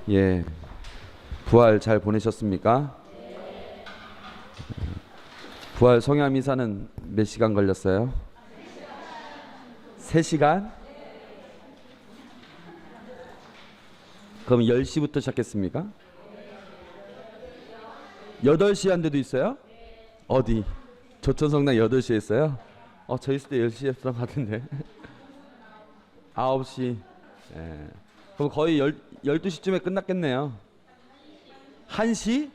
예, 부활 잘 보내셨습니까? 부활 성야 미사는 몇 시간 걸렸어요? 3시간? 그럼 10시부터 시작했습니까? 8시 한 데도 있어요? 어디? 조천성당 8시에 했어요? 저 있을 때 10시에 했던 것 같은데. 9시. 예. 그럼 거의 12시쯤에 끝났겠네요. 1시?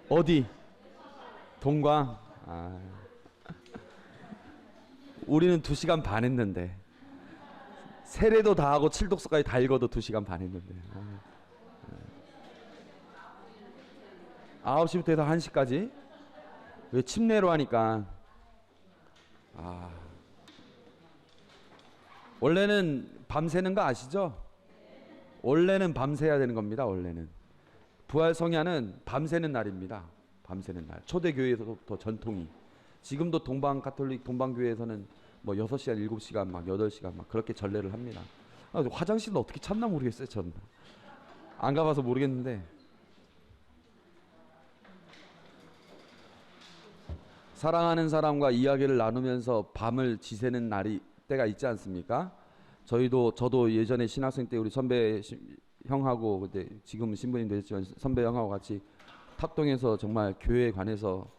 어디? 동광. 우리는 2시간 반 했는데. 세례도 다 하고 칠독서까지 다 읽어도 2시간 반 했는데. 9시부터 해서 1시까지? 왜 침례로 하니까. 원래는 밤새는 거 아시죠? 원래는 밤새야 되는 겁니다. 원래는 부활 성야는 밤새는 날입니다. 밤새는 날. 초대교회에서부터 전통이. 지금도 동방 가톨릭 동방교회에서는 뭐 6시간 7시간 막 8시간 막 그렇게 전례를 합니다. 화장실은 어떻게 찾나 모르겠어요. 전 안 가봐서 모르겠는데, 사랑하는 사람과 이야기를 나누면서 밤을 지새는 날이 때가 있지 않습니까? 저도 예전에 신학생 때 우리 선배 형하고, 그때 지금은 신부님 되셨지만 선배 형하고 같이 탑동해서 정말 교회에 관해서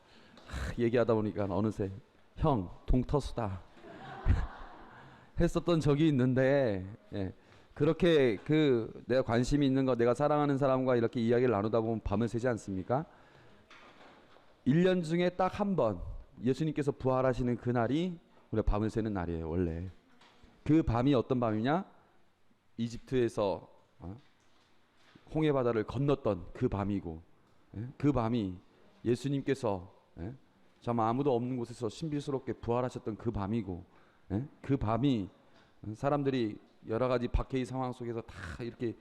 얘기하다 보니까 어느새 형 동터수다 했었던 적이 있는데, 예, 그렇게 내가 관심이 있는 거, 내가 사랑하는 사람과 이렇게 이야기를 나누다 보면 밤을 새지 않습니까? 1년 중에 딱 한 번 예수님께서 부활하시는 그날이 우리가 밤을 새는 날이에요. 원래 그 밤이 어떤 밤이냐? 이집트에서 홍해 바다를 건넜던 그 밤이고, 그 밤이 예수님께서 정말 아무도 없는 곳에서 신비스럽게 부활하셨던 그 밤이고, 그 밤이 사람들이 여러 가지 박해의 상황 속에서 다 이렇게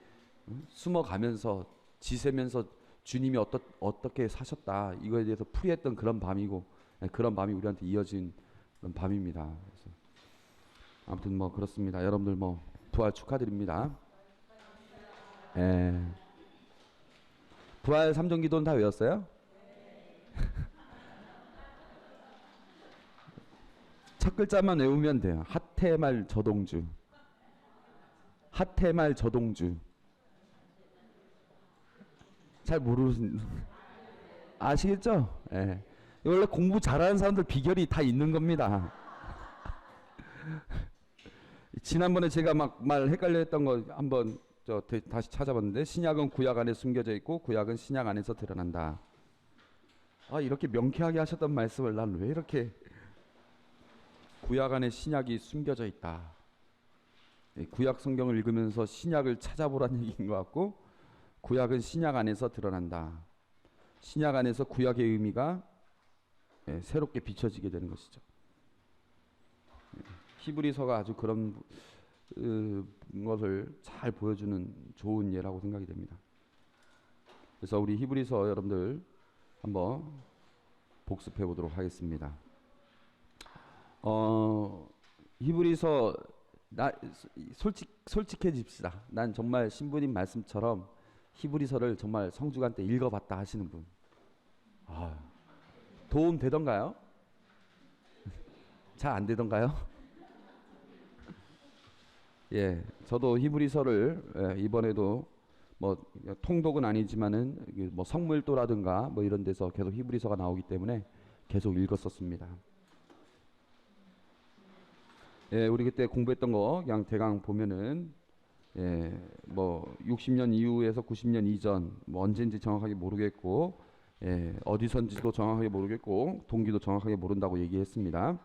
숨어가면서 지새면서 주님이 어떻게 사셨다 이거에 대해서 풀이했던 그런 밤이고, 그런 밤이 우리한테 이어진 그런 밤입니다. 그래서 아무튼 뭐 그렇습니다. 여러분들 뭐 부활 축하드립니다. 예. 부활 3종 기도는 다 외웠어요? 첫 글자만 외우면 돼요. 하태말 저동주. 하태말 저동주. 잘 모르는 아시겠죠? 예. 원래 공부 잘하는 사람들 비결이 다 있는 겁니다. 지난번에 제가 막 말 헷갈려 했던 거 한번 다시 찾아봤는데, 신약은 구약 안에 숨겨져 있고 구약은 신약 안에서 드러난다. 이렇게 명쾌하게 하셨던 말씀을 난 왜 이렇게 구약 안에 신약이 숨겨져 있다. 구약 성경을 읽으면서 신약을 찾아보라는 얘기인 것 같고, 구약은 신약 안에서 드러난다. 신약 안에서 구약의 의미가 새롭게 비춰지게 되는 것이죠. 히브리서가 아주 그런 것을 잘 보여주는 좋은 예라고 생각이 됩니다. 그래서 우리 히브리서 여러분들 한번 복습해 보도록 하겠습니다. 히브리서, 솔직해집시다. 난 정말 신부님 말씀처럼 히브리서를 정말 성주간 때 읽어봤다 하시는 분, 도움 되던가요? 잘 안 되던가요? 예, 저도 히브리서를 이번에도 뭐 통독은 아니지만은 뭐 성물도라든가 뭐 이런 데서 계속 히브리서가 나오기 때문에 계속 읽었었습니다. 예, 우리 그때 공부했던 거 그냥 대강 보면은, 뭐 60년 이후에서 90년 이전, 뭐 언제인지 정확하게 모르겠고, 어디선지도 정확하게 모르겠고, 동기도 정확하게 모른다고 얘기했습니다.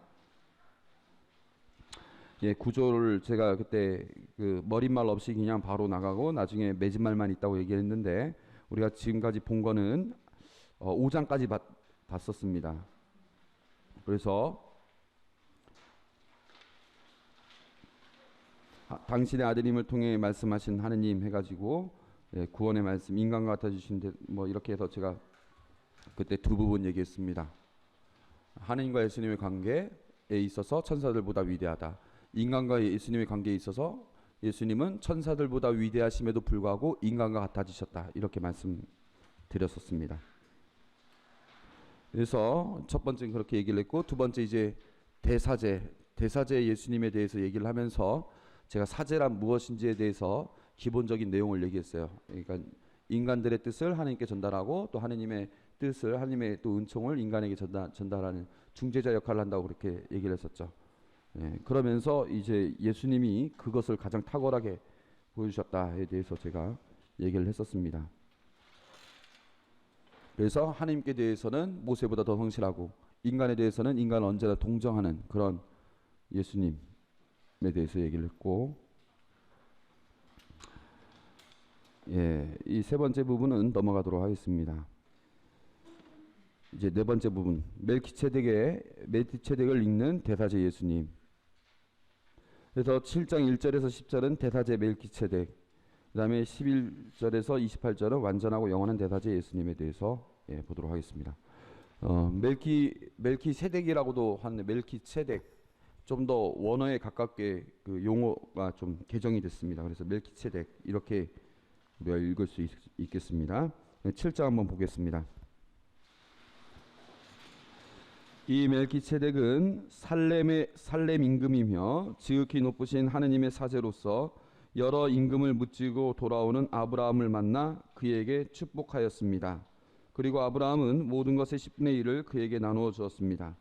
구조를 제가 그때 머릿말 없이 그냥 바로 나가고 나중에 맺은말만 있다고 얘기했는데, 우리가 지금까지 본 거는 5장까지 봤었습니다. 그래서 당신의 아들님을 통해 말씀하신 하느님 해가지고, 구원의 말씀, 인간과 같아 주신 뭐 이렇게 해서 제가 그때 두 부분 얘기했습니다. 하느님과 예수님의 관계에 있어서 천사들보다 위대하다. 인간과 예수님의 관계에 있어서 예수님은 천사들보다 위대하심에도 불구하고 인간과 같아지셨다. 이렇게 말씀드렸었습니다. 그래서 첫 번째 그렇게 얘기를 했고, 두 번째 이제 대사제 예수님에 대해서 얘기를 하면서 제가 사제란 무엇인지에 대해서 기본적인 내용을 얘기했어요. 그러니까 인간들의 뜻을 하나님께 전달하고 또 하나님의 뜻을, 하나님의 또 은총을 인간에게 전달하는 중재자 역할을 한다고 그렇게 얘기를 했었죠. 예, 그러면서 이제 예수님이 그것을 가장 탁월하게 보여주셨다에 대해서 제가 얘기를 했었습니다. 그래서 하나님께 대해서는 모세보다 더 성실하고 인간에 대해서는 인간을 언제나 동정하는 그런 예수님에 대해서 얘기를 했고, 예, 이 세 번째 부분은 넘어가도록 하겠습니다. 이제 네 번째 부분, 멜키체덱을 읽는 대사제 예수님. 그래서 7장 1절에서 10절은 대사제 멜키체덱, 그 다음에 11절에서 28절은 완전하고 영원한 대사제 예수님에 대해서 보도록 하겠습니다. 멜키세덱이라고도 하는데, 멜키체덱 좀 더 원어에 가깝게 그 용어가 좀 개정이 됐습니다. 그래서 멜키체덱 이렇게 우리가 읽을 수 있겠습니다. 7장 한번 보겠습니다. 이 멜키체덱은 살렘 임금이며 지극히 높으신 하느님의 사제로서 여러 임금을 무찌고 돌아오는 아브라함을 만나 그에게 축복하였습니다. 그리고 아브라함은 모든 것의 10분의 1을 그에게 나누어 주었습니다.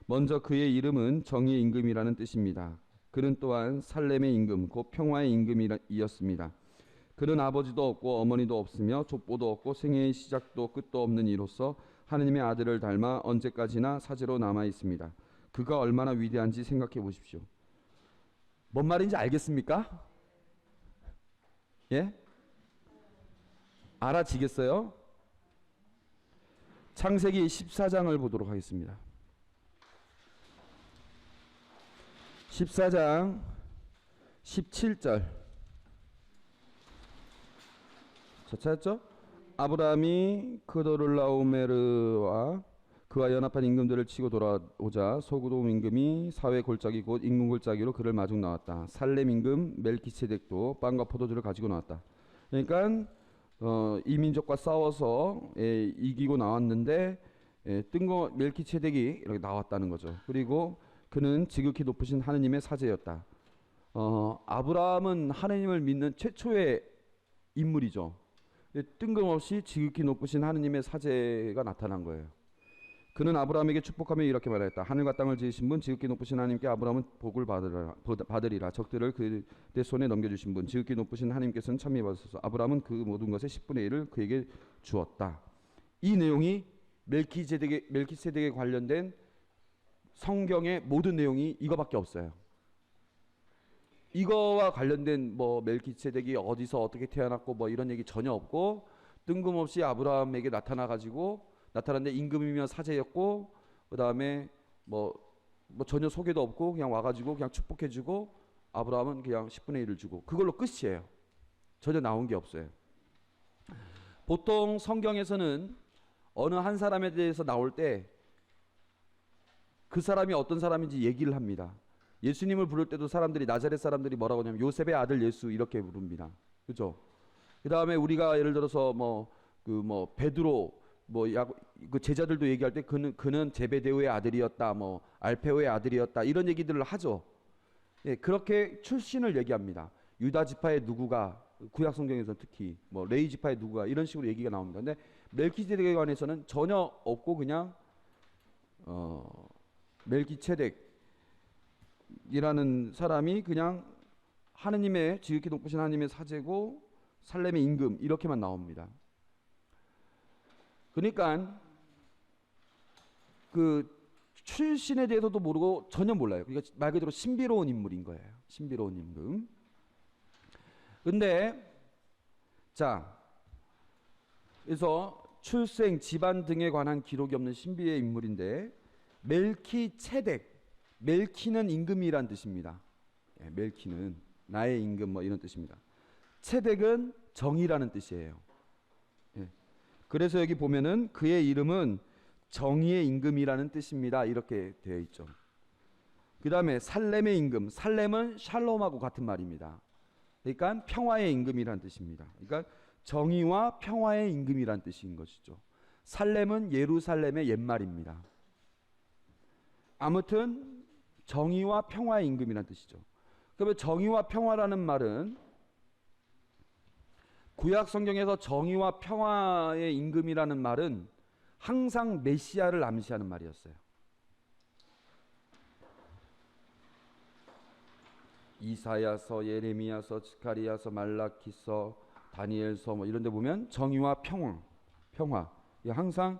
먼저 그의 이름은 정의의 임금이라는 뜻입니다. 그는 또한 살렘의 임금, 곧 평화의 임금이었습니다. 그는 아버지도 없고 어머니도 없으며 족보도 없고 생애의 시작도 끝도 없는 이로써 하느님의 아들을 닮아 언제까지나 사제로 남아 있습니다. 그가 얼마나 위대한지 생각해 보십시오. 뭔 말인지 알겠습니까? 예? 알아지겠어요? 창세기 14장을 보도록 하겠습니다. 14장 17절. 자, 찾았죠? 아브라함이 크도를라오메르와 그와 연합한 임금들을 치고 돌아오자 소그돔 임금이 사회 골짜기 곧 임금 골짜기로 그를 마중 나왔다. 살렘 임금 멜키세덱도 빵과 포도주를 가지고 나왔다. 그러니까 이 민족과 싸워서 이기고 나왔는데 멜키세덱이 이렇게 나왔다는 거죠. 그리고 그는 지극히 높으신 하느님의 사제였다. 아브라함은 하느님을 믿는 최초의 인물이죠. 뜬금없이 지극히 높으신 하느님의 사제가 나타난 거예요. 그는 아브라함에게 축복하며 이렇게 말했다. 하늘과 땅을 지으신 분, 지극히 높으신 하나님께 아브라함은 복을 받으리라. 적들을 그의 손에 넘겨주신 분, 지극히 높으신 하나님께서는 참여 받으소서. 아브라함은 그 모든 것의 10분의 1을 그에게 주었다. 이 내용이 멜키세덱에 관련된 성경의 모든 내용이 이거밖에 없어요. 이거와 관련된 뭐 멜키세덱이 어디서 어떻게 태어났고 뭐 이런 얘기 전혀 없고, 뜬금없이 아브라함에게 나타났는데 임금이며 사제였고, 그 다음에 뭐 전혀 소개도 없고 그냥 와가지고 그냥 축복해주고 아브라함은 그냥 10분의 1을 주고 그걸로 끝이에요. 전혀 나온 게 없어요. 보통 성경에서는 어느 한 사람에 대해서 나올 때 그 사람이 어떤 사람인지 얘기를 합니다. 예수님을 부를 때도 나자렛 사람들이 뭐라고 하냐면 요셉의 아들 예수 이렇게 부릅니다. 그죠? 그 다음에 우리가 예를 들어서 베드로 그 제자들도 얘기할 때 그는 제베데오의 아들이었다, 알페오의 아들이었다 이런 얘기들을 하죠. 예, 그렇게 출신을 얘기합니다. 유다 지파의 누구가, 구약 성경에서 특히 레위 지파의 누구가 이런 식으로 얘기가 나옵니다. 근데 멜키세덱에 관해서는 전혀 없고 그냥 멜키세덱이라는 사람이 그냥 하느님의 지극히 높으신 하느님의 사제고 살렘의 임금 이렇게만 나옵니다. 그러니까 그 출신에 대해서도 모르고 전혀 몰라요. 그러니까 말 그대로 신비로운 인물인 거예요. 신비로운 임금. 근데 그래서 출생, 집안 등에 관한 기록이 없는 신비의 인물인데, 멜키체덱, 멜키는 임금이란 뜻입니다. 예, 멜키는 나의 임금 이런 뜻입니다. 체덱은 정의라는 뜻이에요. 예. 그래서 여기 보면은 그의 이름은 정의의 임금이라는 뜻입니다. 이렇게 되어 있죠. 그 다음에 살렘의 임금, 살렘은 샬롬하고 같은 말입니다. 그러니까 평화의 임금이란 뜻입니다. 그러니까 정의와 평화의 임금이란 뜻인 것이죠. 살렘은 예루살렘의 옛말입니다. 아무튼 정의와 평화의 임금이란 뜻이죠. 그러면 정의와 평화라는 말은 구약 성경에서 정의와 평화의 임금이라는 말은 항상 메시아를 암시하는 말이었어요. 이사야서, 예레미야서, 스가랴서, 말라기서, 다니엘서 뭐 이런 데 보면 정의와 평화. 이게 항상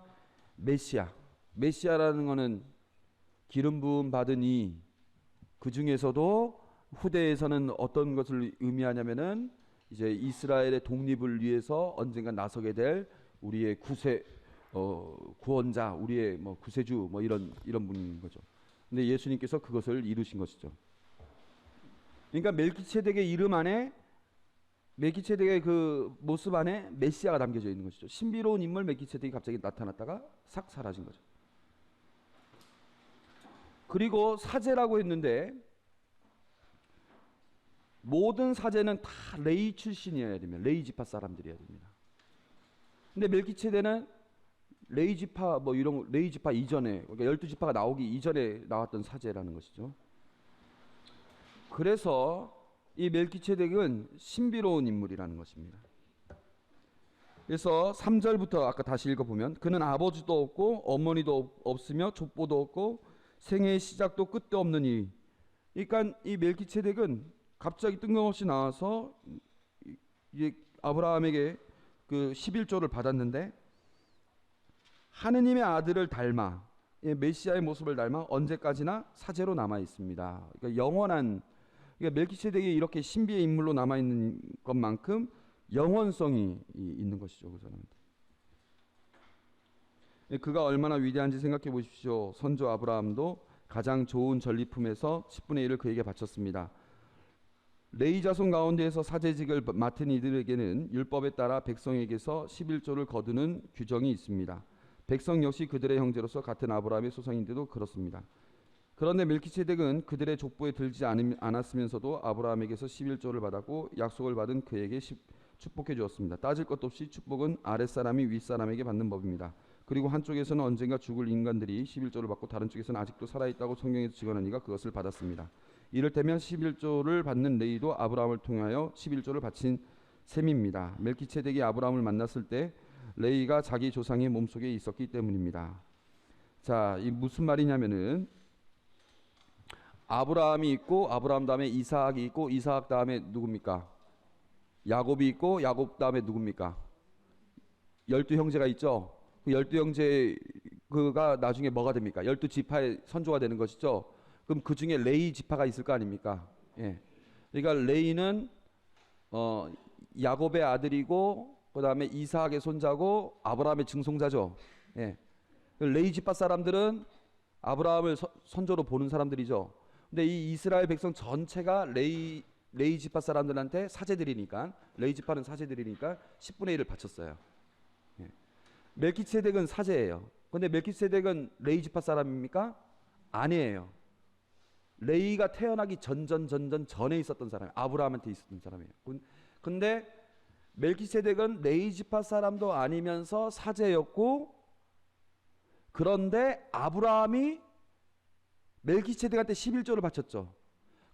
메시아라는 거는 기름 부음 받은 그 중에서도 후대에서는 어떤 것을 의미하냐면은 이제 이스라엘의 독립을 위해서 언젠가 나서게 될 우리의 구원자, 우리의 뭐 구세주 뭐 이런 분인 거죠. 근데 예수님께서 그것을 이루신 것이죠. 그러니까 멜기세덱의 이름 안에, 멜기세덱의 그 모습 안에 메시아가 담겨져 있는 것이죠. 신비로운 인물 멜기세덱이 갑자기 나타났다가 싹 사라진 거죠. 그리고 사제라고 했는데 모든 사제는 다 레위 출신이어야 됩니다. 레위 지파 사람들이어야 됩니다. 근데 멜기세덱은 레위 지파 뭐 이런 레위 지파 이전에, 그러니까 12지파가 나오기 이전에 나왔던 사제라는 것이죠. 그래서 이 멜기세덱은 신비로운 인물이라는 것입니다. 그래서 3절부터 아까 다시 읽어보면 그는 아버지도 없고 어머니도 없으며 족보도 없고 생애의 시작도 끝도 없는 이. 그러니까 이 멜기세덱은 갑자기 뜬금없이 나와서 아브라함에게 그 11조를 받았는데 하느님의 아들을 닮아, 메시아의 모습을 닮아 언제까지나 사제로 남아 있습니다. 그러니까 영원한, 그러니까 멜기세덱이 이렇게 신비의 인물로 남아 있는 것만큼 영원성이 있는 것이죠, 그 사람한테. 그가 얼마나 위대한지 생각해 보십시오. 선조 아브라함도 가장 좋은 전리품에서 10분의 1을 그에게 바쳤습니다. 레위 자손 가운데에서 사제직을 맡은 이들에게는 율법에 따라 백성에게서 11조를 거두는 규정이 있습니다. 백성 역시 그들의 형제로서 같은 아브라함의 소상인데도 그렇습니다. 그런데 멜기세덱은 그들의 족보에 들지 않았으면서도 아브라함에게서 11조를 받았고 약속을 받은 그에게 축복해 주었습니다. 따질 것도 없이 축복은 아랫사람이 윗사람에게 받는 법입니다. 그리고 한쪽에서는 언젠가 죽을 인간들이 11조를 받고 다른 쪽에서는 아직도 살아있다고 성경에서 증언하니까 그것을 받았습니다. 이를테면 11조를 받는 레위도 아브라함을 통하여 11조를 바친 셈입니다. 멜기세덱이 아브라함을 만났을 때 레위가 자기 조상의 몸속에 있었기 때문입니다. 자, 이 무슨 말이냐면은 아브라함이 있고 아브라함 다음에 이삭이 있고 이삭 다음에 누굽니까? 야곱이 있고 야곱 다음에 누굽니까? 12형제가 있죠. 그 12형제 그가 나중에 뭐가 됩니까? 12지파의 선조가 되는 것이죠. 그럼 그 중에 레위 지파가 있을 거 아닙니까? 예. 그러니까 레위는 야곱의 아들이고 그 다음에 이삭의 손자고 아브라함의 증손자죠. 예. 레위 지파 사람들은 아브라함을 선조로 보는 사람들이죠. 근데 이 이스라엘 백성 전체가 레위 지파 사람들한테 사제들이니까, 레위 지파는 사제들이니까 10분의 1을 바쳤어요. 예. 멜기세덱은 사제예요. 근데 멜기세덱은 레위 지파 사람입니까? 아니에요. 레위가 태어나기 전에 있었던 사람이에요. 아브라함한테 있었던 사람이에요. 근데 멜기세덱은 레위 지파 사람도 아니면서 사제였고, 그런데 아브라함이 멜기세덱한테 11조를 바쳤죠.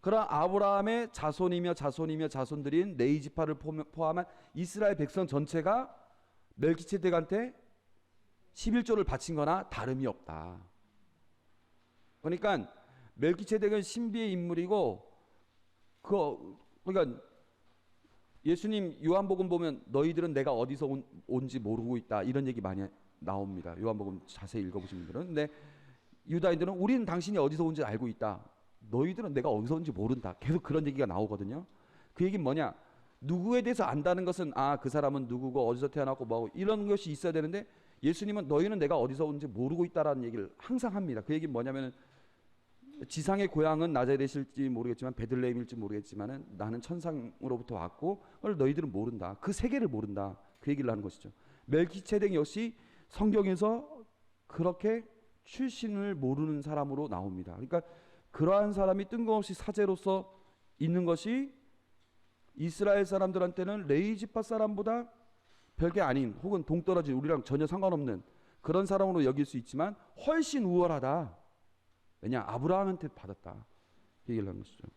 그러나 아브라함의 자손이며 자손들인 레위 지파를 포함한 이스라엘 백성 전체가 멜기세덱한테 11조를 바친 거나 다름이 없다. 그러니까 멜기세덱은 신비의 인물이고, 그러니까 예수님 요한복음 보면 너희들은 내가 어디서 온지 모르고 있다 이런 얘기 많이 나옵니다. 요한복음 자세히 읽어보신 분들은. 근데 유다인들은 우리는 당신이 어디서 온지 알고 있다. 너희들은 내가 어디서 온지 모른다. 계속 그런 얘기가 나오거든요. 그 얘기는 뭐냐? 누구에 대해서 안다는 것은 그 사람은 누구고 어디서 태어났고 뭐하고 이런 것이 있어야 되는데, 예수님은 너희는 내가 어디서 온지 모르고 있다라는 얘기를 항상 합니다. 그 얘기는 뭐냐면 지상의 고향은 나자렛일지 모르겠지만 베들레헴일지 모르겠지만은 나는 천상으로부터 왔고 그걸 너희들은 모른다. 그 세계를 모른다. 그 얘기를 하는 것이죠. 멜기세덱 역시 성경에서 그렇게 출신을 모르는 사람으로 나옵니다. 그러니까 그러한 사람이 뜬금없이 사제로서 있는 것이 이스라엘 사람들한테는 레위 지파 사람보다 별게 아닌 혹은 동떨어진 우리랑 전혀 상관없는 그런 사람으로 여길 수 있지만 훨씬 우월하다. 왜냐? 아브라함한테 받았다. 얘기를 하는 것이죠.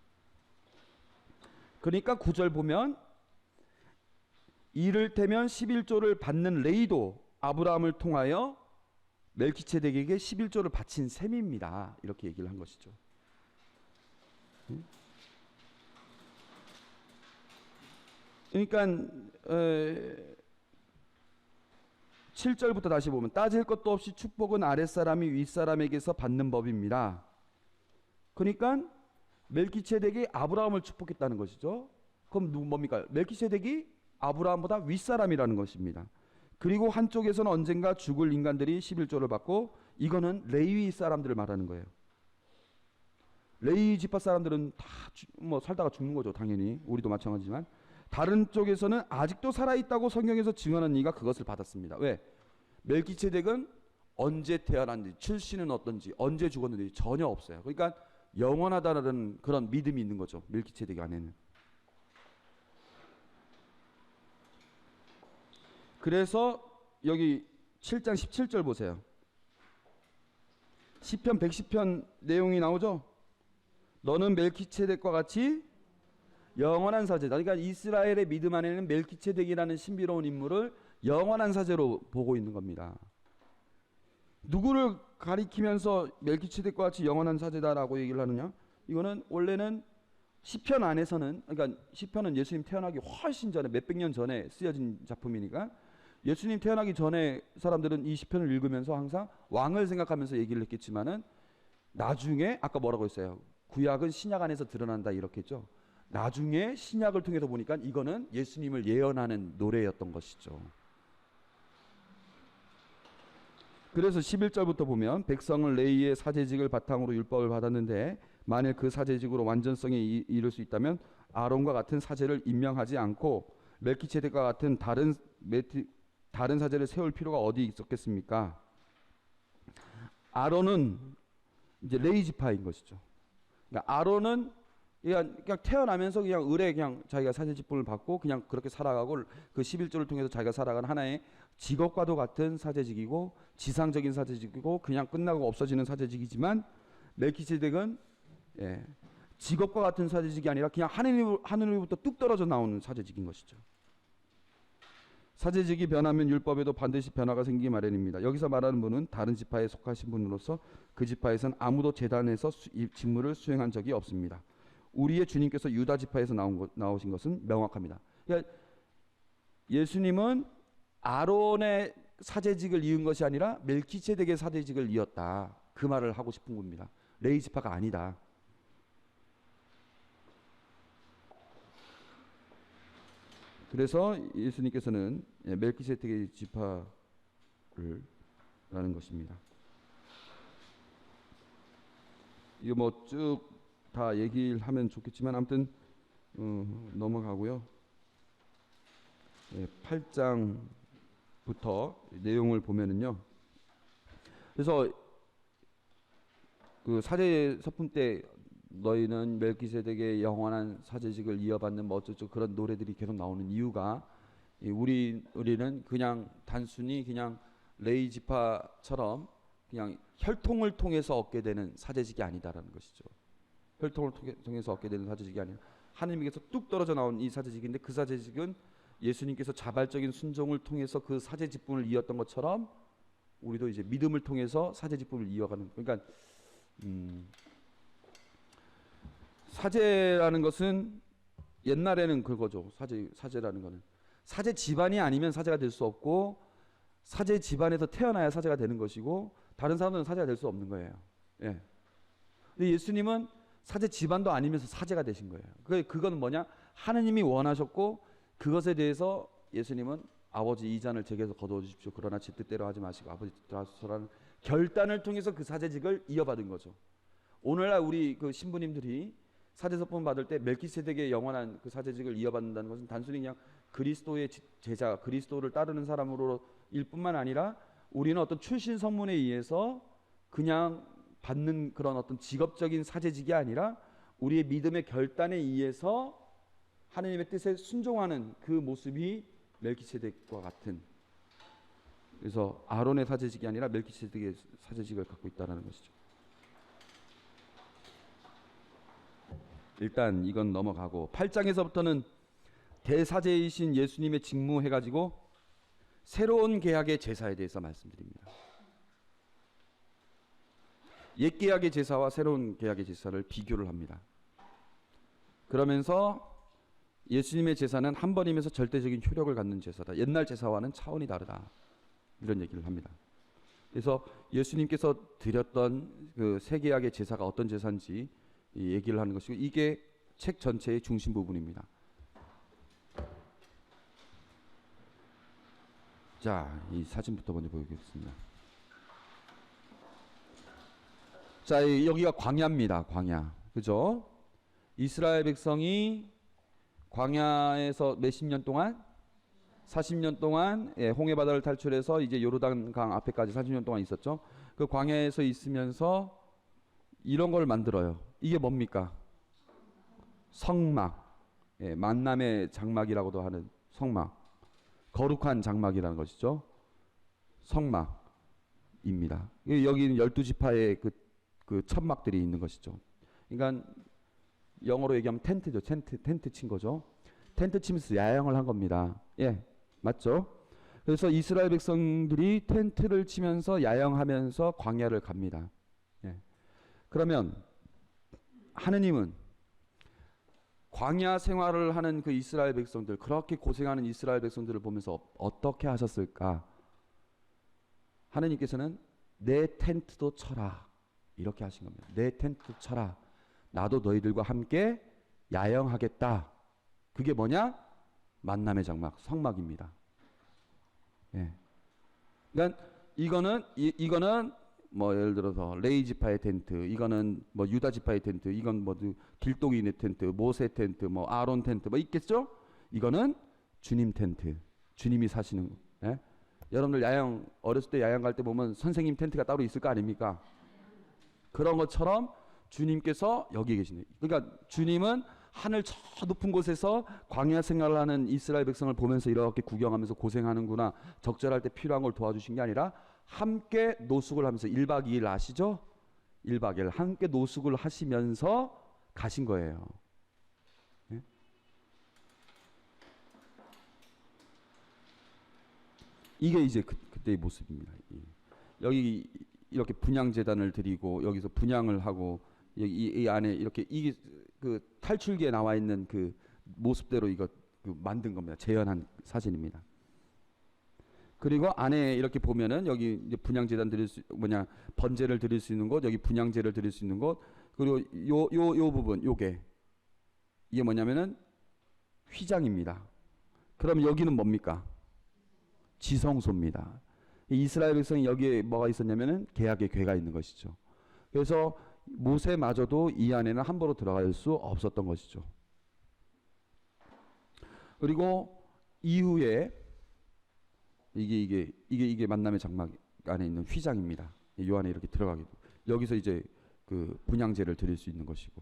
그러니까 9절 보면 이를테면 11조를 받는 레위도 아브라함을 통하여 멜키체덱에게 11조를 바친 셈입니다. 이렇게 얘기를 한 것이죠. 그러니까 7절부터 다시 보면 따질 것도 없이 축복은 아랫사람이 윗사람에게서 받는 법입니다. 그러니까 멜키체덱이 아브라함을 축복했다는 것이죠. 그럼 뭡니까? 멜키체덱이 아브라함보다 윗사람이라는 것입니다. 그리고 한쪽에서는 언젠가 죽을 인간들이 11조를 받고 이거는 레위 사람들을 말하는 거예요. 레위 지파 사람들은 다 뭐 살다가 죽는 거죠. 당연히 우리도 마찬가지지만 다른 쪽에서는 아직도 살아있다고 성경에서 증언한 이가 그것을 받았습니다. 왜? 멜키체덱은 언제 태어났는지 출신은 어떤지 언제 죽었는지 전혀 없어요. 그러니까 영원하다는 그런 믿음이 있는 거죠. 멜키체덱 안에는. 그래서 여기 7장 17절 보세요. 시편 110편 내용이 나오죠. 너는 멜키체덱과 같이 영원한 사제다. 그러니까 이스라엘의 믿음 안에는 멜키체덱이라는 신비로운 인물을 영원한 사제로 보고 있는 겁니다. 누구를 가리키면서 멜키체덱과 같이 영원한 사제다라고 얘기를 하느냐? 이거는 원래는 시편 안에서는, 그러니까 시편은 예수님 태어나기 훨씬 전에 몇백 년 전에 쓰여진 작품이니까 예수님 태어나기 전에 사람들은 이 시편을 읽으면서 항상 왕을 생각하면서 얘기를 했겠지만은 나중에 아까 뭐라고 했어요? 구약은 신약 안에서 드러난다 이렇게 했죠. 나중에 신약을 통해서 보니까 이거는 예수님을 예언하는 노래였던 것이죠. 그래서 11절부터 보면 백성은 레위의 사제직을 바탕으로 율법을 받았는데 만일 그 사제직으로 완전성에 이를 수 있다면 아론과 같은 사제를 임명하지 않고 멜키체덱과 같은 다른 사제를 세울 필요가 어디 있었겠습니까? 아론은 이제 레위 지파인 것이죠. 그러니까 아론은 그냥 태어나면서 그냥 을에 그냥 자기가 사제 직분을 받고 그냥 그렇게 살아가고 그 11조를 통해서 자기가 살아간 하나의 직업과도 같은 사제직이고 지상적인 사제직이고 그냥 끝나고 없어지는 사제직이지만 멜키세덱은 직업과 같은 사제직이 아니라 그냥 하늘로부터 뚝 떨어져 나오는 사제직인 것이죠. 사제직이 변하면 율법에도 반드시 변화가 생기기 마련입니다. 여기서 말하는 분은 다른 지파에 속하신 분으로서 그 지파에선 아무도 제단에서 직무를 수행한 적이 없습니다. 우리의 주님께서 유다 지파에서 나오신 것은 명확합니다. 그러니까 예수님은 아론의 사제직을 이은 것이 아니라 멜키세덱의 사제직을 이었다. 그 말을 하고 싶은 겁니다. 레위 지파가 아니다. 그래서 예수님께서는 멜키세덱의 지파를 라는 것입니다. 이거 뭐 쭉 다 얘기를 하면 좋겠지만 아무튼 넘어가고요. 8장부터 내용을 보면은요. 그래서 그 사제 서품 때 너희는 멜키세덱의 영원한 사제직을 이어받는 뭐 어쩌고 그런 노래들이 계속 나오는 이유가 우리는 그냥 단순히 그냥 레위 지파처럼 그냥 혈통을 통해서 얻게 되는 사제직이 아니다라는 것이죠. 혈통을 통해서 얻게 되는 사제직이 아니라 하나님께서 뚝 떨어져 나온 이 사제직인데 그 사제직은 예수님께서 자발적인 순종을 통해서 그 사제직분을 이었던 것처럼 우리도 이제 믿음을 통해서 사제직분을 이어가는. 그러니까 사제라는 것은 옛날에는 그거죠. 사제라는 거는 사제 집안이 아니면 사제가 될 수 없고 사제 집안에서 태어나야 사제가 되는 것이고 다른 사람들은 사제가 될 수 없는 거예요. 예. 근데 예수님은 사제 집안도 아니면서 사제가 되신 거예요. 그건 뭐냐? 하느님이 원하셨고 그것에 대해서 예수님은 아버지 이 잔을 제게서 거두어 주십시오. 그러나 제 뜻대로 하지 마시고 아버지 뜻대로 하소서라는 결단을 통해서 그 사제직을 이어받은 거죠. 오늘날 우리 그 신부님들이 사제서품 받을 때 멜키세덱의 영원한 그 사제직을 이어받는다는 것은 단순히 그냥 그리스도의 제자, 그리스도를 따르는 사람으로 일 뿐만 아니라 우리는 어떤 출신 성문에 의해서 그냥 받는 그런 어떤 직업적인 사제직이 아니라 우리의 믿음의 결단에 의해서 하나님의 뜻에 순종하는 그 모습이 멜기세덱과 같은, 그래서 아론의 사제직이 아니라 멜기세덱의 사제직을 갖고 있다는 것이죠. 일단 이건 넘어가고 8장에서부터는 대사제이신 예수님의 직무 해가지고 새로운 계약의 제사에 대해서 말씀드립니다. 옛 계약의 제사와 새로운 계약의 제사를 비교를 합니다. 그러면서 예수님의 제사는 한 번이면서 절대적인 효력을 갖는 제사다. 옛날 제사와는 차원이 다르다. 이런 얘기를 합니다. 그래서 예수님께서 드렸던 그 새 계약의 제사가 어떤 제사인지 얘기를 하는 것이고, 이게 책 전체의 중심 부분입니다. 자, 이 사진부터 먼저 보여드리겠습니다. 자, 여기가 광야입니다. 광야. 그죠? 이스라엘 백성이 광야에서 몇십 년 동안, 40년 동안 홍해 바다를 탈출해서 이제 요르단 강 앞에까지 40년 동안 있었죠. 그 광야에서 있으면서 이런 걸 만들어요. 이게 뭡니까? 성막. 만남의 장막이라고도 하는 성막. 거룩한 장막이라는 것이죠. 성막입니다. 여기는 12지파의 그 천막들이 있는 것이죠. 그러니까 영어로 얘기하면 텐트죠. 텐트 친 거죠. 텐트 치면서 야영을 한 겁니다. 예, 맞죠? 그래서 이스라엘 백성들이 텐트를 치면서 야영하면서 광야를 갑니다. 예. 그러면 하느님은 광야 생활을 하는 그 이스라엘 백성들, 그렇게 고생하는 이스라엘 백성들을 보면서 어떻게 하셨을까? 하느님께서는 내 텐트도 쳐라, 이렇게 하신 겁니다. 내 텐트 쳐라. 나도 너희들과 함께 야영하겠다. 그게 뭐냐? 만남의 장막, 성막입니다. 예. 그러니까 이거는 뭐 예를 들어서 레위 지파의 텐트, 이거는 뭐 유다 지파의 텐트, 이건 뭐 길동이네 텐트, 모세 텐트, 뭐 아론 텐트 뭐 있겠죠? 이거는 주님 텐트, 주님이 사시는. 예? 여러분들 야영, 어렸을 때 야영 갈 때 보면 선생님 텐트가 따로 있을 거 아닙니까? 그런 것처럼 주님께서 여기 계시네. 그러니까 주님은 하늘 저 높은 곳에서 광야 생활을 하는 이스라엘 백성을 보면서 이렇게 구경하면서 고생하는구나, 적절할 때 필요한 걸 도와주신 게 아니라 함께 노숙을 하면서 1박 2일 아시죠? 1박 2일 함께 노숙을 하시면서 가신 거예요. 네? 이게 이제 그때의 모습입니다. 여기 이렇게 분향제단을 드리고 여기서 분향을 하고, 이 안에 이렇게 이게 그 탈출기에 나와 있는 그 모습대로 이거 만든 겁니다. 재현한 사진입니다. 그리고 안에 이렇게 보면은 여기 이제 분향제단 드릴 수, 번제를 드릴 수 있는 곳, 여기 분향제를 드릴 수 있는 곳, 그리고 요 부분, 이게 뭐냐면은 휘장입니다. 그럼 여기는 뭡니까? 지성소입니다. 이스라엘 백성이 여기에 뭐가 있었냐면은 계약의 궤가 있는 것이죠. 그래서 모세마저도 이 안에는 함부로 들어갈 수 없었던 것이죠. 그리고 이후에 이게 만남의 장막 안에 있는 휘장입니다. 이 안에 이렇게 들어가기도, 여기서 이제 그 분향제를 드릴 수 있는 것이고,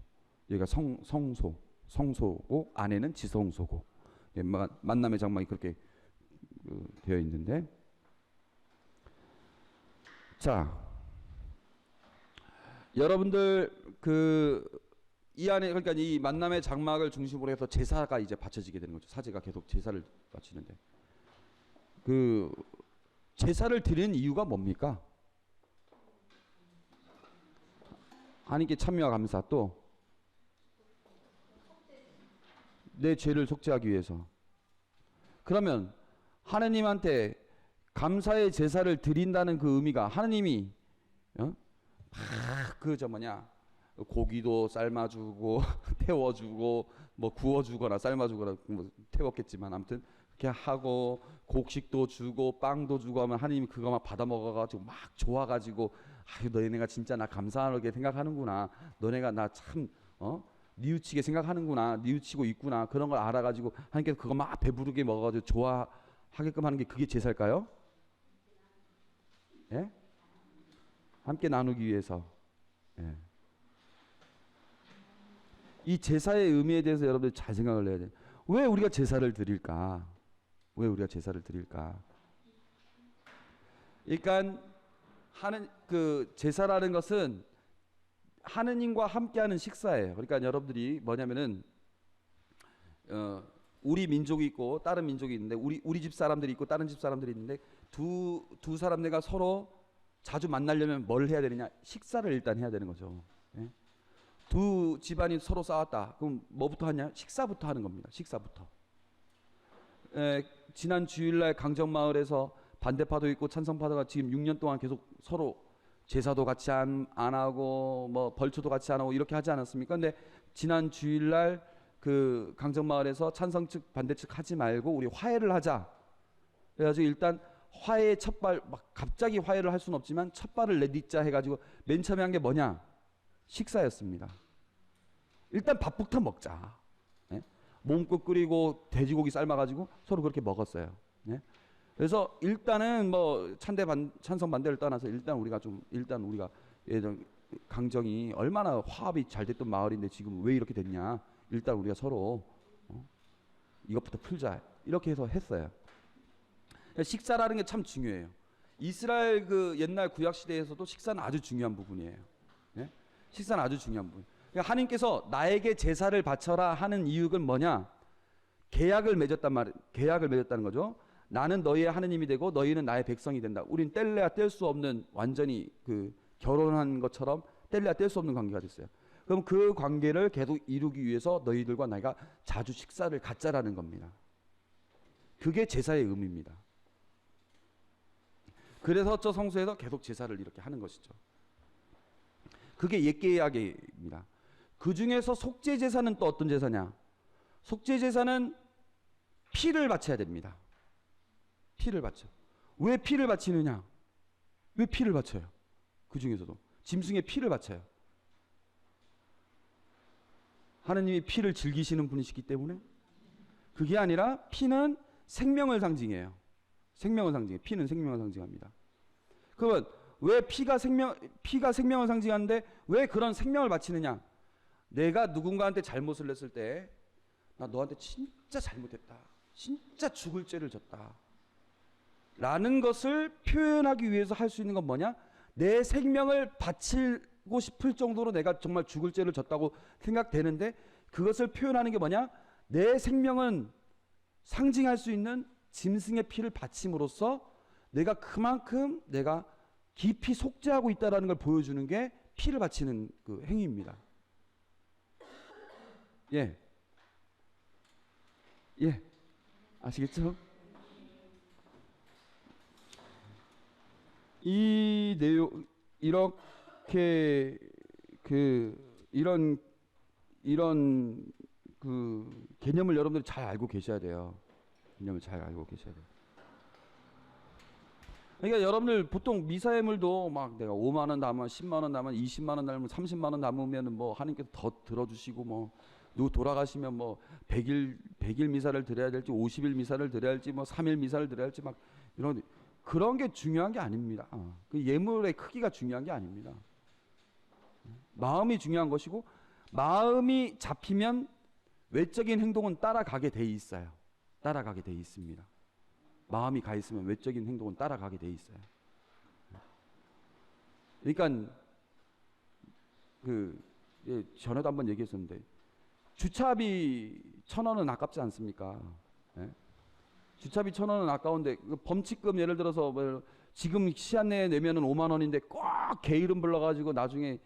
여기가 성소고 안에는 지성소고, 만남의 장막이 그렇게 되어 있는데, 자, 여러분들 이 안에, 그러니까 이 만남의 장막을 중심으로 해서 제사가 이제 바쳐지게 되는 거죠. 사제가 계속 제사를 바치는데, 그 제사를 드리는 이유가 뭡니까? 하나님께 참여와 감사, 또 내 죄를 속죄하기 위해서. 그러면 하나님한테 감사의 제사를 드린다는 그 의미가, 하나님이 고기도 삶아주고 태워주고 뭐 구워주거나 삶아주거나 뭐 태웠겠지만 아무튼 그렇게 하고 곡식도 주고 빵도 주고 하면 하나님이 그거만 받아 먹어가지고 막 좋아가지고, 아유 너네가 진짜 나 감사하게 생각하는구나, 너네가 나 참 뉘우치게 생각하는구나, 뉘우치고 있구나, 그런 걸 알아가지고 하나님께서 그거 막 배부르게 먹어가지고 좋아하게끔 하는 게 그게 제사일까요? 예? 함께 나누기 위해서. 예. 이 제사의 의미에 대해서 여러분들 잘 생각을 해야 돼요. 왜 우리가 제사를 드릴까? 왜 우리가 제사를 드릴까? 그러니까 하는 그 제사라는 것은 하느님과 함께하는 식사예요. 그러니까 여러분들이 뭐냐면은 우리 민족이 있고 다른 민족이 있는데 우리 집 사람들이 있고 다른 집 사람들이 있는데 두 사람들과 서로 자주 만나려면 뭘 해야 되느냐? 식사를 일단 해야 되는 거죠. 예? 두 집안이 서로 싸웠다. 그럼 뭐부터 하냐? 식사부터 하는 겁니다. 식사부터. 지난 주일날 강정마을에서 반대파도 있고 찬성파도가 지금 6년 동안 계속 서로 제사도 같이 안 하고 뭐 벌초도 같이 안 하고 이렇게 하지 않았습니까? 근데 지난 주일날 그 강정마을에서 찬성 측 반대 측 하지 말고 우리 화해를 하자. 그래가지고 일단 화해의 첫발, 막 갑자기 화해를 할 수는 없지만 첫발을 내딛자 해가지고 맨 처음에 한 게 뭐냐? 식사였습니다. 일단 밥부터 먹자. 네? 몸국 끓이고 돼지고기 삶아가지고 서로 그렇게 먹었어요. 네? 그래서 일단은 뭐 찬성 반대를 떠나서 일단 우리가 예전 강정이 얼마나 화합이 잘 됐던 마을인데 지금 왜 이렇게 됐냐? 일단 우리가 서로 이것부터 풀자 이렇게 해서 했어요. 식사라는 게 참 중요해요. 이스라엘 그 옛날 구약 시대에서도 식사는 아주 중요한 부분이에요. 네? 식사는 아주 중요한 부분. 그러니까 하나님께서 나에게 제사를 바쳐라 하는 이유는 뭐냐? 계약을 맺었다는 거죠. 나는 너희의 하느님이 되고 너희는 나의 백성이 된다. 우린 뗄래야 뗄 수 없는 완전히 그 결혼한 것처럼 뗄래야 뗄 수 없는 관계가 됐어요. 그럼 그 관계를 계속 이루기 위해서 너희들과 내가 자주 식사를 갖자라는 겁니다. 그게 제사의 의미입니다. 그래서 저 성소에서 계속 제사를 이렇게 하는 것이죠. 그게 옛계약입니다. 그 중에서 속죄 제사는 또 어떤 제사냐? 속죄 제사는 피를 바쳐야 됩니다. 피를 바쳐. 왜 피를 바치느냐? 왜 피를 바쳐요? 그 중에서도 짐승의 피를 바쳐요. 하느님이 피를 즐기시는 분이시기 때문에. 그게 아니라 피는 생명을 상징해요. 생명을 상징해. 피는 생명을 상징합니다. 그러면 왜 피가 생명을 상징하는데 왜 그런 생명을 바치느냐? 내가 누군가한테 잘못을 했을 때 나 너한테 진짜 잘못했다. 진짜 죽을 죄를 졌다. 라는 것을 표현하기 위해서 할 수 있는 건 뭐냐? 내 생명을 바치고 싶을 정도로 내가 정말 죽을 죄를 졌다고 생각되는데 그것을 표현하는 게 뭐냐? 내 생명은 상징할 수 있는 짐승의 피를 바침으로써 내가 그만큼 내가 깊이 속죄하고 있다는 걸 보여주는 게 피를 바치는 그 행위입니다. 예, 아시겠죠? 이 내용 이렇게 이런 그 개념을 여러분들이 잘 알고 계셔야 돼요. 개념을 잘 알고 계셔야 돼요. 그러니까 여러분들 보통 미사예물도 막 내가 5만 원 담으면 10만 원 담으면 20만 원 담으면 30만 원 담으면 뭐 하나님께서 더 들어주시고 뭐 누구 돌아가시면 뭐 100일 미사를 드려야 될지 50일 미사를 드려야 할지 뭐 3일 미사를 드려야 할지 막 이런 그런 게 중요한 게 아닙니다. 그 예물의 크기가 중요한 게 아닙니다. 마음이 중요한 것이고 마음이 잡히면 외적인 행동은 따라가게 돼 있어요. 따라가게 돼 있습니다. 마음이 가 있으면 외적인 행동은 따라가게 돼 있어요. 그러니까 전에도 한번 얘기했었는데 주차비 1,000원은 아깝지 않습니까? 예? 주차비 1,000원은 아까운데 범칙금 예를 들어서 뭐 지금 시한 내에 내면은 5만 원인데 꼭 개 이름 불러가지고 나중에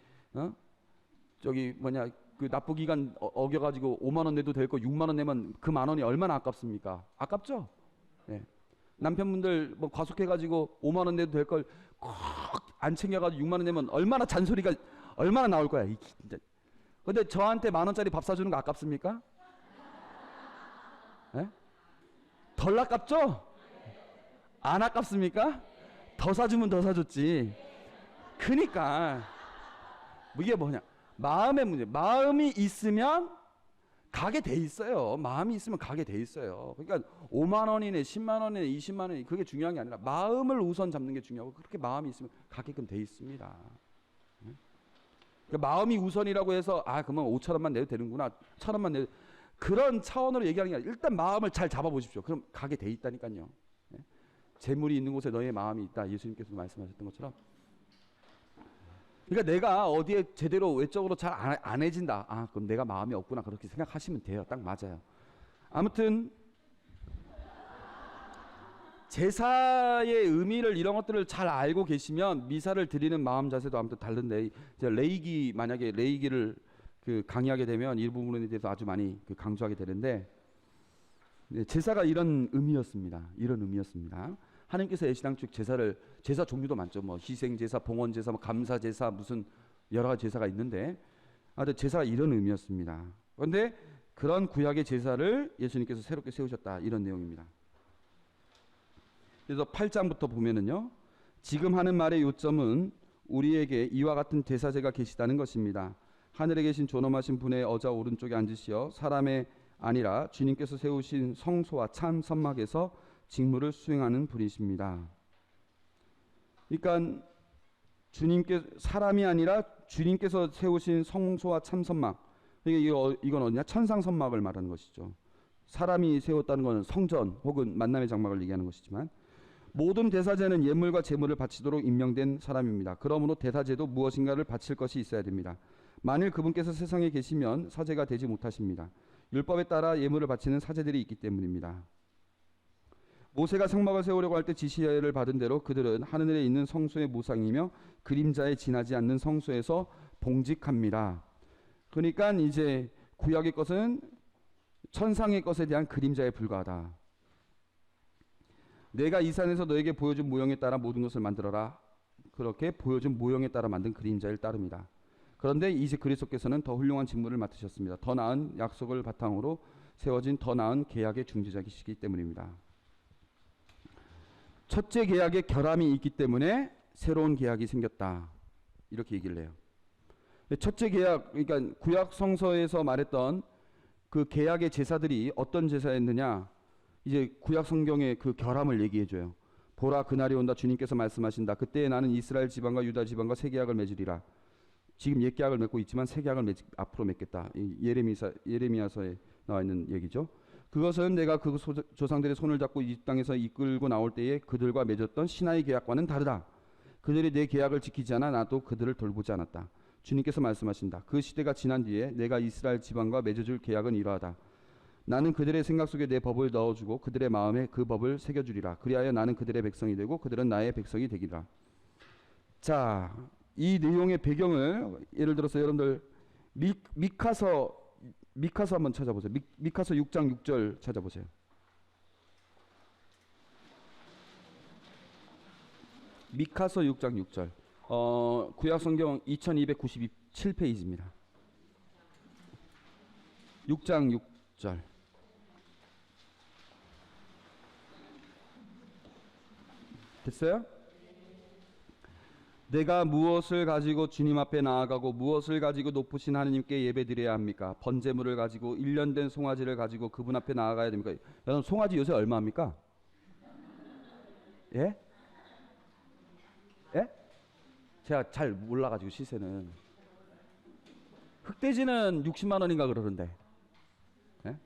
저기 뭐냐 그 납부기간 어겨가지고 5만 원 내도 될 거 6만 원 내면 그 만 원이 얼마나 아깝습니까? 아깝죠? 예. 남편분들 뭐 과속해가지고 5만 원 내도 될 걸 꼭 안 챙겨가지고 6만 원 내면 얼마나 잔소리가 얼마나 나올 거야. 진짜. 근데 저한테 만 원짜리 밥 사주는 거 아깝습니까? 예? 덜 아깝죠? 안 아깝습니까? 더 사주면 더 사줬지. 그니까 이게 뭐냐? 마음의 문제. 마음이 있으면 가게 돼 있어요. 마음이 있으면 가게 돼 있어요. 그러니까 5만 원이네, 10만 원이네, 20만 원이 그게 중요한 게 아니라 마음을 우선 잡는 게 중요하고 그렇게 마음이 있으면 가게끔 돼 있습니다. 그러니까 마음이 우선이라고 해서 그러면 5천 원만 내도 되는구나. 1,000원만 내도 그런 차원으로 얘기하는 게 아니라 일단 마음을 잘 잡아보십시오. 그럼 가게 돼 있다니까요. 예? 재물이 있는 곳에 너의 마음이 있다. 예수님께서 말씀하셨던 것처럼. 그러니까 내가 어디에 제대로 외적으로 잘 안 해진다. 아, 그럼 내가 마음이 없구나. 그렇게 생각하시면 돼요. 딱 맞아요. 아무튼 제사의 의미를 이런 것들을 잘 알고 계시면 미사를 드리는 마음 자세도 아무튼 다른데, 이제 레이기, 만약에 레이기를 그 강의하게 되면 이 부분에 대해서 아주 많이 그 강조하게 되는데, 제사가 이런 의미였습니다. 이런 의미였습니다. 하나님께서 애시당초 제사 종류도 많죠. 뭐 희생 제사, 봉헌 제사, 뭐 감사 제사, 무슨 여러 가지 제사가 있는데, 제사가 이런 의미였습니다. 그런데 그런 구약의 제사를 예수님께서 새롭게 세우셨다, 이런 내용입니다. 그래서 8장부터 보면은요, 지금 하는 말의 요점은 우리에게 이와 같은 대사제가 계시다는 것입니다. 하늘에 계신 존엄하신 분의 어자 오른쪽에 앉으시어 사람의 아니라 주님께서 세우신 성소와 참 선막에서 직무를 수행하는 분이십니다. 그러니까 사람이 아니라 주님께서 세우신 성소와 참 선막, 이건 어디냐? 천상 선막을 말하는 것이죠. 사람이 세웠다는 것은 성전 혹은 만남의 장막을 얘기하는 것이지만, 모든 대사제는 예물과 제물을 바치도록 임명된 사람입니다. 그러므로 대사제도 무엇인가를 바칠 것이 있어야 됩니다. 만일 그분께서 세상에 계시면 사제가 되지 못하십니다. 율법에 따라 예물을 바치는 사제들이 있기 때문입니다. 모세가 성막을 세우려고 할 때 지시를 받은 대로 그들은 하늘에 있는 성소의 모상이며 그림자에 지나지 않는 성소에서 봉직합니다. 그러니까 이제 구약의 것은 천상의 것에 대한 그림자에 불과하다. 내가 이 산에서 너에게 보여준 모형에 따라 모든 것을 만들어라. 그렇게 보여준 모형에 따라 만든 그림자를 따릅니다. 그런데 이제 그리스도께서는 더 훌륭한 직무를 맡으셨습니다. 더 나은 약속을 바탕으로 세워진 더 나은 계약의 중재자이시기 때문입니다. 첫째 계약의 결함이 있기 때문에 새로운 계약이 생겼다, 이렇게 얘기를 해요. 첫째 계약, 그러니까 구약 성서에서 말했던 그 계약의 제사들이 어떤 제사였느냐, 이제 구약 성경의 그 결함을 얘기해 줘요. 보라, 그날이 온다, 주님께서 말씀하신다. 그때 나는 이스라엘 지방과 유다 지방과 새 계약을 맺으리라. 지금 옛 계약을 맺고 있지만 새 계약을 앞으로 맺겠다. 예레미야서에 나와 있는 얘기죠. 그것은 내가 그 조상들의 손을 잡고 이 땅에서 이끌고 나올 때에 그들과 맺었던 신하의 계약과는 다르다. 그들이 내 계약을 지키지 않아 나도 그들을 돌보지 않았다. 주님께서 말씀하신다. 그 시대가 지난 뒤에 내가 이스라엘 지방과 맺어줄 계약은 이러하다. 나는 그들의 생각 속에 내 법을 넣어주고 그들의 마음에 그 법을 새겨주리라. 그리하여 나는 그들의 백성이 되고 그들은 나의 백성이 되리라. 자, 이 내용의 배경을 예를 들어서 여러분들 미카서 한번 찾아보세요. 미카서 6장 6절 찾아보세요. 미카서 6장 6절. 구약 성경 2297페이지입니다. 6장 6절. 됐어요? 내가 무엇을 가지고 주님 앞에 나아가고 무엇을 가지고 높으신 하느님께 예배드려야 합니까? 번제물을 가지고 1년 된 송아지를 가지고 그분 앞에 나아가야 됩니까? 여러분, 송아지 요새 얼마입니까? 예? 예? 제가 잘 몰라가지고 시세는. 흑돼지는 60만 원인가 그러는데, 예?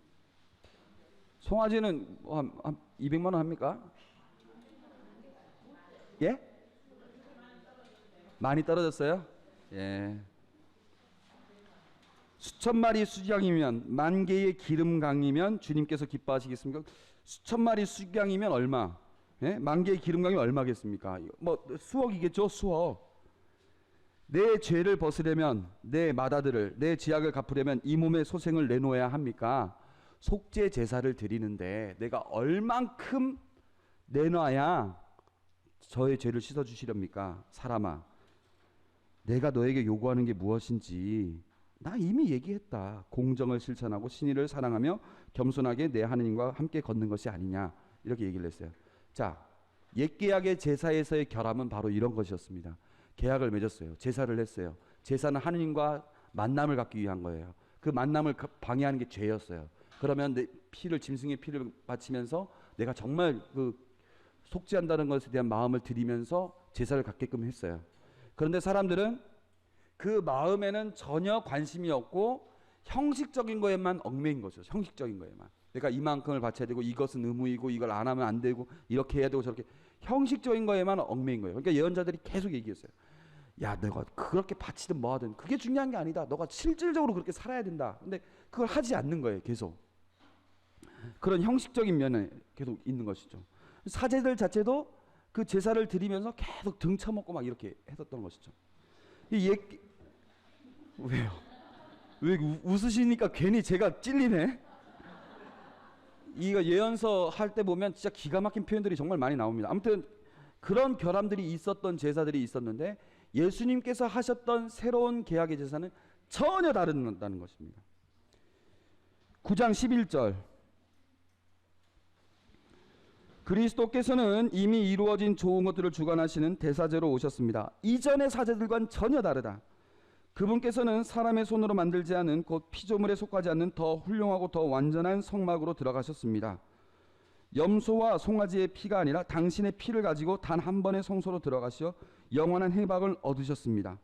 송아지는 한 200만 원 합니까? 예? 많이 떨어졌어요? 예. 수천 마리 수양이면, 만 개의 기름강이면 주님께서 기뻐하시겠습니까? 수천 마리 수양이면 얼마? 예? 만 개의 기름강이 얼마겠습니까? 뭐 수억이겠죠, 수억. 내 죄를 벗으려면, 내 마다들을, 내 지약을 갚으려면 이 몸의 소생을 내놓아야 합니까? 속죄 제사를 드리는데 내가 얼만큼 내놔야 저의 죄를 씻어주시렵니까? 사람아, 내가 너에게 요구하는 게 무엇인지 나 이미 얘기했다. 공정을 실천하고 신의를 사랑하며 겸손하게 내 하느님과 함께 걷는 것이 아니냐, 이렇게 얘기를 했어요. 자, 옛 계약의 제사에서의 결함은 바로 이런 것이었습니다. 계약을 맺었어요. 제사를 했어요. 제사는 하느님과 만남을 갖기 위한 거예요. 그 만남을 방해하는 게 죄였어요. 그러면 내 피를, 짐승의 피를 바치면서 내가 정말 그 속죄한다는 것에 대한 마음을 드리면서 제사를 갖게끔 했어요. 그런데 사람들은 그 마음에는 전혀 관심이 없고 형식적인 거에만 얽매인 거죠. 형식적인 거에만. 내가 이만큼을 바쳐야 되고 이것은 의무이고 이걸 안 하면 안 되고 이렇게 해야 되고 저렇게 형식적인 거에만 얽매인 거예요. 그러니까 예언자들이 계속 얘기했어요. 야, 너가 그렇게 바치든 뭐 하든 그게 중요한 게 아니다. 너가 실질적으로 그렇게 살아야 된다. 근데 그걸 하지 않는 거예요. 계속. 그런 형식적인 면에 계속 있는 것이죠. 사제들 자체도 그 제사를 드리면서 계속 등쳐먹고 막 이렇게 했었던 것이죠. 왜요? 왜 웃으시니까 괜히 제가 찔리네? 이거 예언서 할 때 보면 진짜 기가 막힌 표현들이 정말 많이 나옵니다. 아무튼 그런 결함들이 있었던 제사들이 있었는데 예수님께서 하셨던 새로운 계약의 제사는 전혀 다르다는 것입니다. 9장 11절. 그리스도께서는 이미 이루어진 좋은 것들을 주관하시는 대사제로 오셨습니다. 이전의 사제들과는 전혀 다르다. 그분께서는 사람의 손으로 만들지 않은 곧 피조물에 속하지 않는 더 훌륭하고 더 완전한 성막으로 들어가셨습니다. 염소와 송아지의 피가 아니라 당신의 피를 가지고 단 한 번의 성소로 들어가시어 영원한 해방을 얻으셨습니다.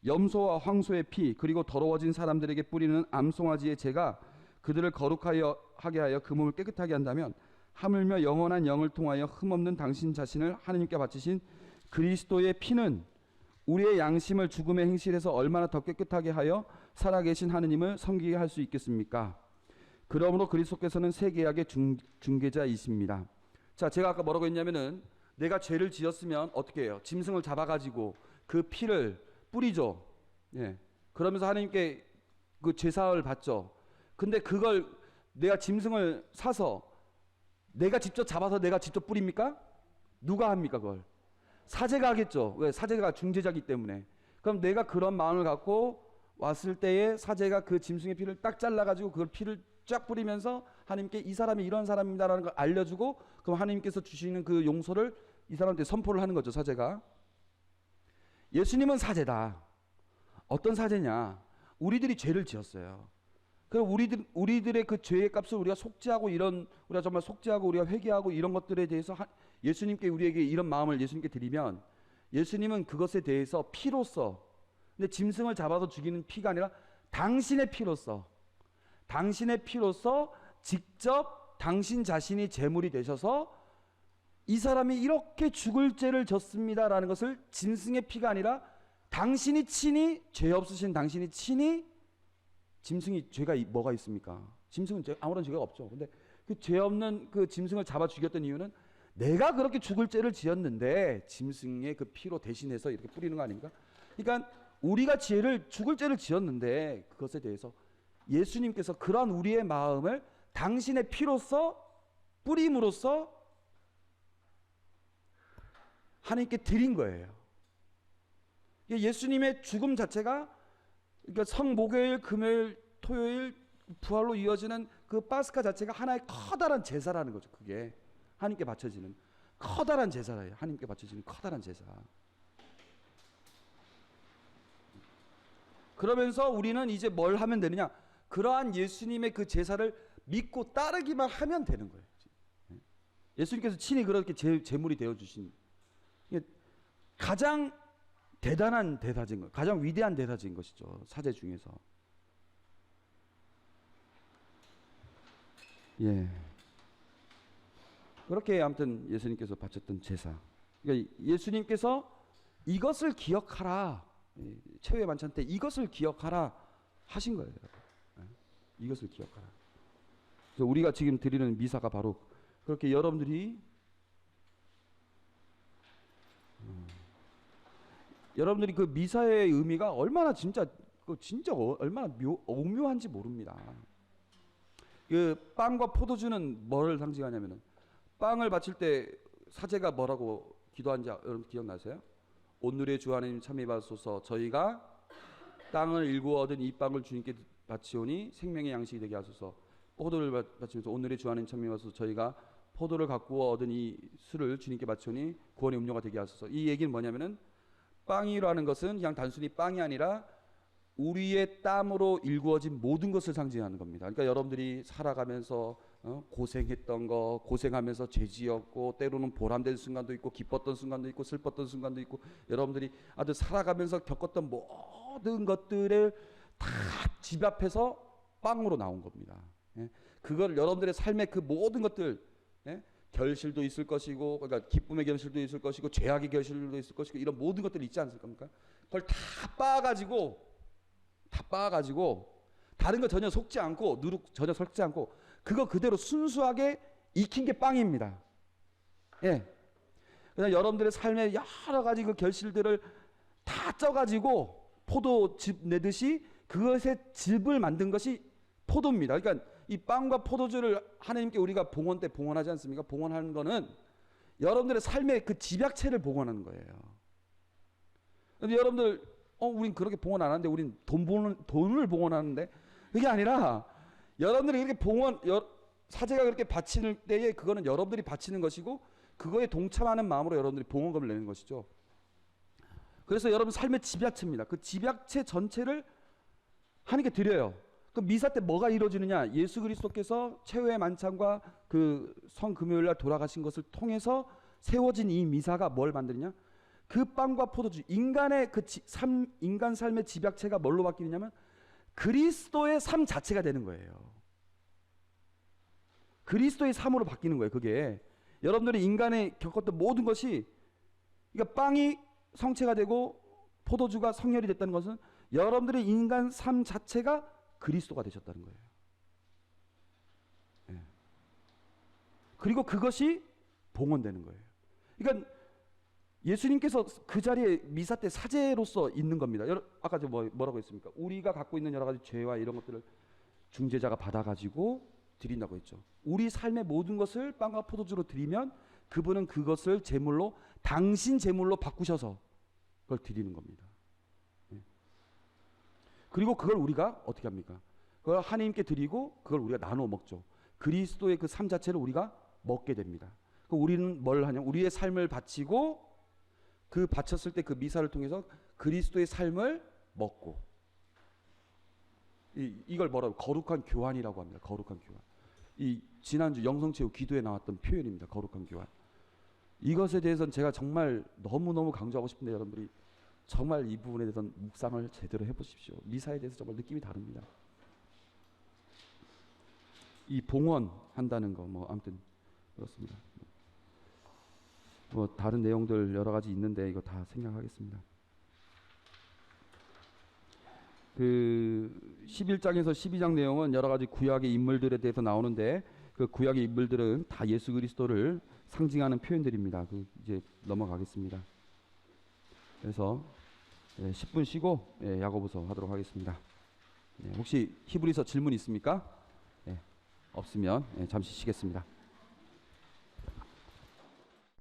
염소와 황소의 피 그리고 더러워진 사람들에게 뿌리는 암송아지의 죄가 그들을 거룩하게 하여 그 몸을 깨끗하게 한다면 하물며 영원한 영을 통하여 흠없는 당신 자신을 하느님께 바치신 그리스도의 피는 우리의 양심을 죽음의 행실에서 얼마나 더 깨끗하게 하여 살아계신 하느님을 섬기게 할 수 있겠습니까? 그러므로 그리스도께서는 새 계약의 중개자이십니다. 자, 제가 아까 뭐라고 했냐면은 내가 죄를 지었으면 어떻게 해요? 짐승을 잡아가지고 그 피를 뿌리죠. 예. 그러면서 하나님께 그 제사를 받죠. 근데 그걸 내가 짐승을 사서 내가 직접 잡아서 내가 직접 뿌립니까? 누가 합니까 그걸? 사제가 하겠죠. 왜? 사제가 중재자이기 때문에. 그럼 내가 그런 마음을 갖고 왔을 때에 사제가 그 짐승의 피를 딱 잘라가지고 그걸 피를 쫙 뿌리면서 하나님께 이 사람이 이런 사람입니다라는 걸 알려주고 그럼 하나님께서 주시는 그 용서를 이 사람한테 선포를 하는 거죠. 사제가. 예수님은 사제다. 어떤 사제냐? 우리들이 죄를 지었어요. 그럼 우리들의 그 죄의 값을 우리가 속죄하고 우리가 정말 속죄하고 우리가 회개하고 이런 것들에 대해서 예수님께 우리에게 이런 마음을 예수님께 드리면 예수님은 그것에 대해서 피로써 근데 짐승을 잡아서 죽이는 피가 아니라 당신의 피로써 직접 당신 자신이 제물이 되셔서 이 사람이 이렇게 죽을 죄를 졌습니다라는 것을 짐승의 피가 아니라 당신이 친히 죄 없으신 당신이 친히 짐승이 죄가 뭐가 있습니까? 짐승은 아무런 죄가 없죠. 근데 그 죄 없는 그 짐승을 잡아 죽였던 이유는 내가 그렇게 죽을 죄를 지었는데 짐승의 그 피로 대신해서 이렇게 뿌리는 거 아닙니까? 그러니까 우리가 죽을 죄를 지었는데 그것에 대해서 예수님께서 그런 우리의 마음을 당신의 피로써 뿌림으로써 하나님께 드린 거예요. 예수님의 죽음 자체가 그러니까 성목요일, 금요일, 토요일 부활로 이어지는 그 파스카 자체가 하나의 커다란 제사라는 거죠. 그게 하나님께 바쳐지는 커다란 제사예요. 하나님께 바쳐지는 커다란 제사. 그러면서 우리는 이제 뭘 하면 되느냐? 그러한 예수님의 그 제사를 믿고 따르기만 하면 되는 거예요. 예수님께서 친히 그렇게 제물이 되어 주신 가장 대단한 대사진 것, 가장 위대한 대사진 것이죠. 사제 중에서. 예. 그렇게 아무튼 예수님께서 바쳤던 제사. 그러니까 예수님께서 이것을 기억하라. 최후의 만찬 때 이것을 기억하라 하신 거예요. 이것을 기억하라. 그래서 우리가 지금 드리는 미사가 바로 그렇게 여러분들이 그 미사의 의미가 얼마나 얼마나 오묘한지 모릅니다. 그 빵과 포도주는 뭐를 상징하냐면은 빵을 바칠 때 사제가 뭐라고 기도한지 여러분 기억나세요? 오늘의 주 하나님 참여 받소서 저희가 땅을 일구어 얻은 이 빵을 주님께 바치오니 생명의 양식이 되게 하소서. 포도를 바치면서 오늘의 주 하나님 참여 받소서 저희가 포도를 가꾸어 얻은 이 술을 주님께 바치오니 구원의 음료가 되게 하소서. 이 얘기는 뭐냐면은 빵이라는 것은 그냥 단순히 빵이 아니라 우리의 땀으로 일구어진 모든 것을 상징하는 겁니다. 그러니까 여러분들이 살아가면서 고생했던 거, 고생하면서 죄 지었고 때로는 보람된 순간도 있고 기뻤던 순간도 있고 슬펐던 순간도 있고 여러분들이 아주 살아가면서 겪었던 모든 것들을 다 집 앞에서 빵으로 나온 겁니다. 예? 그걸 여러분들의 삶의 그 모든 것들, 예? 결실도 있을 것이고, 그러니까 기쁨의 결실도 있을 것이고, 죄악의 결실도 있을 것이고, 이런 모든 것들이 있지 않습니까? 그걸 다 빻아가지고 다른 거 전혀 속지 않고 누룩 전혀 섞지 않고 그거 그대로 순수하게 익힌 게 빵입니다. 예. 그냥 여러분들의 삶의 여러 가지 그 결실들을 다 쪄가지고 포도즙 내듯이 그것의 즙을 만든 것이 포도입니다. 그러니까 이 빵과 포도주를 하나님께 우리가 봉헌 때 봉헌하지 않습니까? 봉헌하는 거는 여러분들의 삶의 그 집약체를 봉헌하는 거예요. 근데 여러분들 우린 그렇게 봉헌 안 하는데 우린 돈을 봉헌하는데 그게 아니라 여러분들이 이렇게 사제가 그렇게 바치는 때에 그거는 여러분들이 바치는 것이고 그거에 동참하는 마음으로 여러분들이 봉헌금을 내는 것이죠. 그래서 여러분 삶의 집약체입니다. 그 집약체 전체를 하나님께 드려요. 그 미사 때 뭐가 이루어지느냐? 예수 그리스도께서 최후의 만찬과 그 성금요일 날 돌아가신 것을 통해서 세워진 이 미사가 뭘 만드느냐? 그 빵과 포도주, 인간의 인간 삶의 집약체가 뭘로 바뀌느냐면 그리스도의 삶 자체가 되는 거예요. 그리스도의 삶으로 바뀌는 거예요. 그게 여러분들이 인간의 겪었던 모든 것이, 그러니까 빵이 성체가 되고 포도주가 성혈이 됐다는 것은 여러분들의 인간 삶 자체가 그리스도가 되셨다는 거예요. 예. 그리고 그것이 봉헌되는 거예요. 그러니까 예수님께서 그 자리에 미사 때 사제로서 있는 겁니다. 아까 뭐라고 했습니까? 우리가 갖고 있는 여러 가지 죄와 이런 것들을 중재자가 받아가지고 드린다고 했죠. 우리 삶의 모든 것을 빵과 포도주로 드리면 그분은 그것을 제물로, 당신 제물로 바꾸셔서 그걸 드리는 겁니다. 예. 그리고 그걸 우리가 어떻게 합니까? 그걸 하나님께 드리고 그걸 우리가 나눠 먹죠. 그리스도의 그 삶 자체를 우리가 먹게 됩니다. 우리는 뭘 하냐? 우리의 삶을 바치고 그 바쳤을 때 그 미사를 통해서 그리스도의 삶을 먹고, 이걸 뭐라고? 거룩한 교환이라고 합니다. 거룩한 교환. 이 지난주 영성체육 기도에 나왔던 표현입니다. 거룩한 교환. 이것에 대해서는 제가 정말 너무너무 강조하고 싶은데 여러분들이 정말 이 부분에 대해서는 묵상을 제대로 해보십시오. 미사에 대해서 정말 느낌이 다릅니다. 이 봉헌한다는 거 아무튼 그렇습니다. 다른 내용들 여러 가지 있는데 이거 다 생략하겠습니다. 그 11장에서 12장 내용은 여러 가지 구약의 인물들에 대해서 나오는데 그 구약의 인물들은 다 예수 그리스도를 상징하는 표현들입니다. 이제 넘어가겠습니다. 그래서 10분 쉬고 야고보서 하도록 하겠습니다. 혹시 히브리서 질문 있습니까? 없으면 잠시 쉬겠습니다.